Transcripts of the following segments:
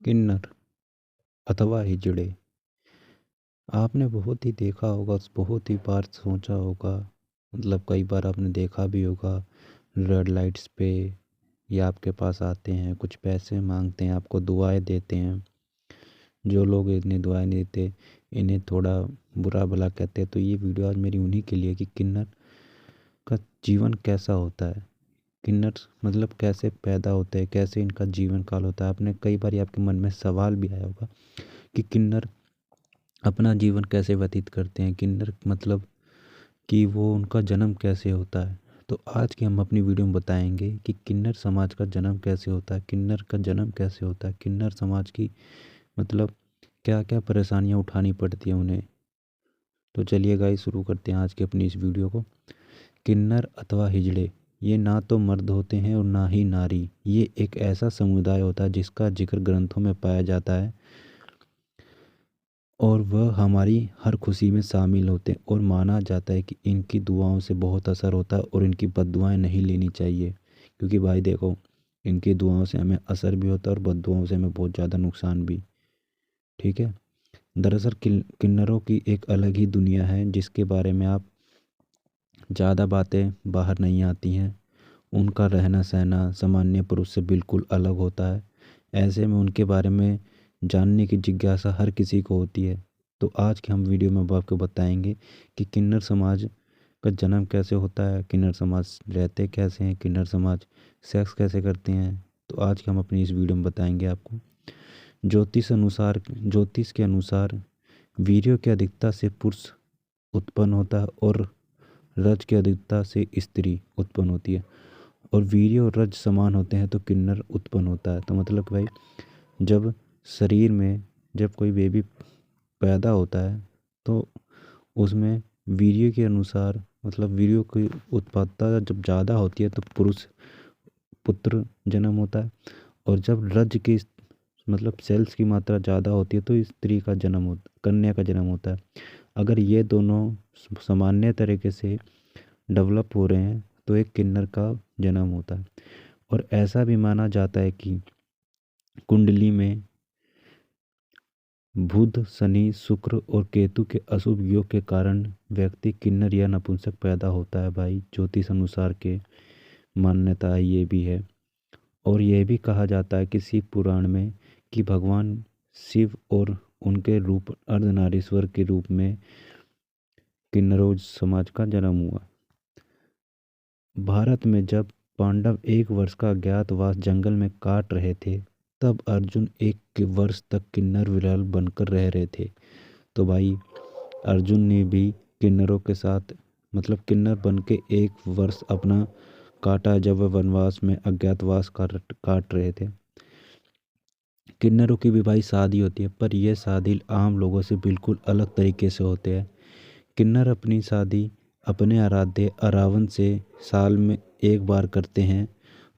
किन्नर अथवा हिजड़े। आपने बहुत ही देखा होगा, बहुत ही बार सोचा होगा, मतलब कई बार आपने देखा भी होगा। रेड लाइट्स पे ये आपके पास आते हैं, कुछ पैसे मांगते हैं, आपको दुआएं देते हैं। जो लोग इन्हें दुआएं नहीं देते, इन्हें थोड़ा बुरा भला कहते हैं। तो ये वीडियो आज मेरी उन्हीं के लिए कि किन्नर का जीवन कैसा होता है, किन्नर मतलब कैसे पैदा होते हैं, कैसे इनका जीवन काल होता है। आपने कई बार आपके मन में सवाल भी आया होगा कि किन्नर अपना जीवन कैसे व्यतीत करते हैं, किन्नर मतलब कि वो उनका जन्म कैसे होता है। तो आज की हम अपनी वीडियो में बताएंगे कि किन्नर समाज का जन्म कैसे होता है, किन्नर का जन्म कैसे होता है, किन्नर समाज की मतलब क्या क्या परेशानियां उठानी पड़ती हैं उन्हें। तो चलिए गाइस शुरू करते हैं आज की अपनी इस वीडियो को। किन्नर अथवा हिजड़े ये ना तो मर्द होते हैं और ना ही नारी। ये एक ऐसा समुदाय होता है जिसका जिक्र ग्रंथों में पाया जाता है और वह हमारी हर खुशी में शामिल होते हैं। और माना जाता है कि इनकी दुआओं से बहुत असर होता है और इनकी बद्दुआएं नहीं लेनी चाहिए, क्योंकि भाई देखो, इनकी दुआओं से हमें असर भी होता है और बद्दुआओं से हमें बहुत ज़्यादा नुकसान भी। ठीक है। दरअसल किन्नरों की एक अलग ही दुनिया है जिसके बारे में आप ज़्यादा बातें बाहर नहीं आती हैं। उनका रहना सहना सामान्य पुरुष से बिल्कुल अलग होता है। ऐसे में उनके बारे में जानने की जिज्ञासा हर किसी को होती है। तो आज की हम वीडियो में अब आपको बताएंगे कि किन्नर समाज का जन्म कैसे होता है, किन्नर समाज रहते कैसे हैं, किन्नर समाज सेक्स कैसे करते हैं। तो आज की हम अपनी इस वीडियो में बताएंगे आपको। ज्योतिष के अनुसार वीर्य की अधिकता से पुरुष उत्पन्न होता है और रज की अधिकता से स्त्री उत्पन्न होती है। और वीर्य और रज समान होते हैं तो किन्नर उत्पन्न होता है। तो मतलब कि भाई जब शरीर में जब कोई बेबी पैदा होता है तो उसमें वीर्य के अनुसार मतलब वीर्य की उत्पादकता जब ज़्यादा होती है तो पुरुष पुत्र जन्म होता है। और जब रज की मतलब सेल्स की मात्रा ज़्यादा होती है तो स्त्री का जन्म होता, कन्या का जन्म होता है। अगर ये दोनों सामान्य तरीके से डेवलप हो रहे हैं तो एक किन्नर का जन्म होता है। और ऐसा भी माना जाता है कि कुंडली में बुध शनि शुक्र और केतु के अशुभ योग के कारण व्यक्ति किन्नर या नपुंसक पैदा होता है। भाई ज्योतिष अनुसार के मान्यता ये भी है। और यह भी कहा जाता है कि शिव पुराण में कि भगवान शिव और उनके रूप अर्धनारीश्वर के रूप में किन्नरों समाज का जन्म हुआ। भारत में जब पांडव एक वर्ष का अज्ञातवास जंगल में काट रहे थे तब अर्जुन एक वर्ष तक किन्नर विरल बनकर रह रहे थे। तो भाई अर्जुन ने भी किन्नरों के साथ मतलब किन्नर बन के एक वर्ष अपना काटा जब वह वनवास में अज्ञातवास काट रहे थे। किन्नरों की भी भाई शादी होती है पर यह शादी आम लोगों से बिल्कुल अलग तरीके से होते हैं। किन्नर अपनी शादी अपने आराध्य अरावन से साल में एक बार करते हैं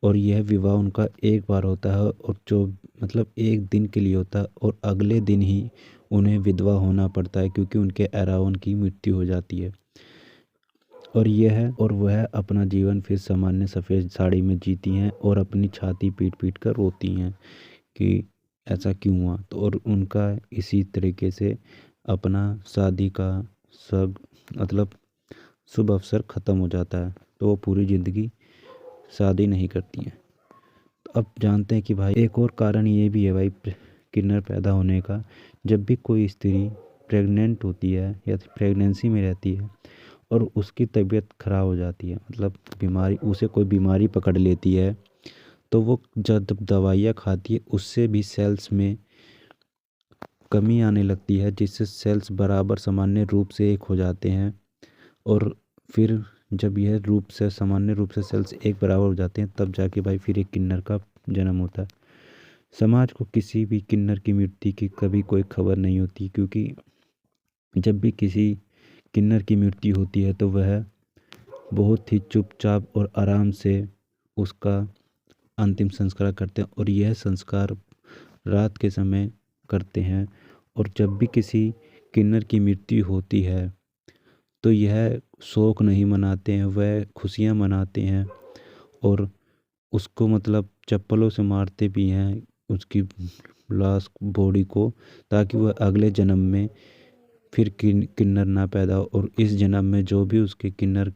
और यह विवाह उनका एक बार होता है और जो मतलब एक दिन के लिए होता है और अगले दिन ही उन्हें विधवा होना पड़ता है क्योंकि उनके अरावन की मृत्यु हो जाती है। और वह अपना जीवन फिर सामान्य सफ़ेद साड़ी में जीती हैं और अपनी छाती पीट पीट कर रोती हैं कि ऐसा क्यों हुआ। तो और उनका इसी तरीके से अपना शादी का सब मतलब शुभ अवसर ख़त्म हो जाता है तो वो पूरी ज़िंदगी शादी नहीं करती हैं। तो अब जानते हैं कि भाई एक और कारण ये भी है भाई किन्नर पैदा होने का। जब भी कोई स्त्री प्रेग्नेंट होती है या प्रेगनेंसी में रहती है और उसकी तबीयत खराब हो जाती है मतलब बीमारी उसे कोई बीमारी पकड़ लेती है तो वो जब दवाइयाँ खाती है उससे भी सेल्स में कमी आने लगती है जिससे सेल्स बराबर सामान्य रूप से एक हो जाते हैं। और फिर जब यह रूप से सामान्य रूप से सेल्स एक बराबर हो जाते हैं तब जाके भाई फिर एक किन्नर का जन्म होता है। समाज को किसी भी किन्नर की मृत्यु की कभी कोई खबर नहीं होती क्योंकि जब भी किसी किन्नर की मृत्यु होती है तो वह बहुत ही चुपचाप और आराम से उसका अंतिम संस्कार करते हैं और यह संस्कार रात के समय करते हैं। और जब भी किसी किन्नर की मृत्यु होती है तो यह शोक नहीं मनाते हैं, वह खुशियाँ मनाते हैं और उसको मतलब चप्पलों से मारते भी हैं, उसकी लाश बॉडी को, ताकि वह अगले जन्म में फिर किन्नर ना पैदा हो, और इस जन्म में जो भी उसके किन्नर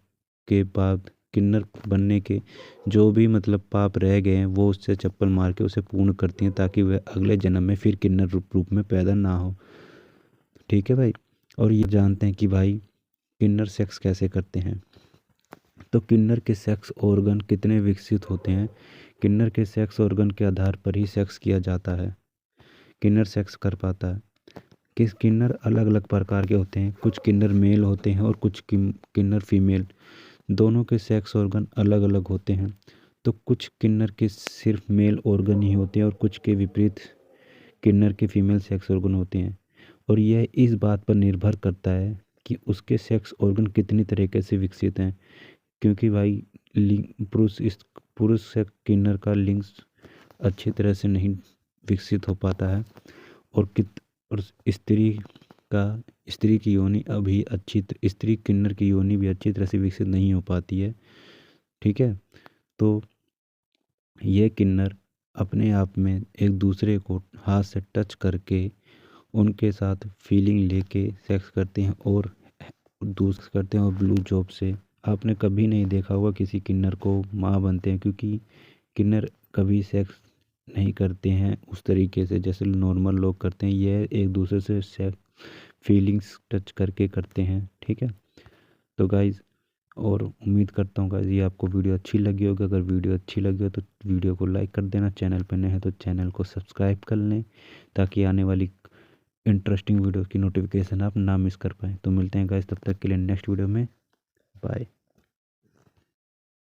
के बाद किन्नर बनने के जो भी मतलब पाप रह गए हैं वो उससे चप्पल मार के उसे पूर्ण करती हैं, ताकि वह अगले जन्म में फिर किन्नर रूप में पैदा ना हो। ठीक है भाई। और ये जानते हैं कि भाई किन्नर सेक्स कैसे करते हैं। तो किन्नर के सेक्स ऑर्गन कितने विकसित होते हैं। किन्नर के सेक्स ऑर्गन के आधार पर ही सेक्स किया जाता है, किन्नर सेक्स कर पाता है। किस किन्नर अलग अलग प्रकार के होते हैं, कुछ किन्नर मेल होते हैं और कुछ किन्नर फीमेल। दोनों के सेक्स ऑर्गन अलग अलग होते हैं। तो कुछ किन्नर के सिर्फ मेल ऑर्गन ही होते हैं और कुछ के विपरीत किन्नर के फीमेल सेक्स ऑर्गन होते हैं। और यह इस बात पर निर्भर करता है कि उसके सेक्स ऑर्गन कितनी तरीके से विकसित हैं। क्योंकि भाई लिंग पुरुष से किन्नर का लिंग अच्छी तरह से नहीं विकसित हो पाता है, और स्त्री का स्त्री की योनि अभी स्त्री किन्नर की योनि भी अच्छी तरह से विकसित नहीं हो पाती है। ठीक है। तो ये किन्नर अपने आप में एक दूसरे को हाथ से टच करके उनके साथ फीलिंग लेके सेक्स करते हैं और दूस करते हैं। और ब्लू जॉब से आपने कभी नहीं देखा होगा किसी किन्नर को माँ बनते हैं, क्योंकि किन्नर कभी सेक्स नहीं करते हैं उस तरीके से जैसे नॉर्मल लोग करते हैं। यह एक दूसरे से सेक्स फीलिंग्स टच करके करते हैं। ठीक है। तो गाइज़, और उम्मीद करता हूँ गाइज़ ये आपको वीडियो अच्छी लगी होगी। अगर वीडियो अच्छी लगी हो तो वीडियो को लाइक कर देना, चैनल पर नए हैं तो चैनल को सब्सक्राइब कर लें, ताकि आने वाली इंटरेस्टिंग वीडियो की नोटिफिकेशन आप ना मिस कर पाएँ। तो मिलते हैं गाइज़, तब तक के लिए नेक्स्ट वीडियो में। बाय।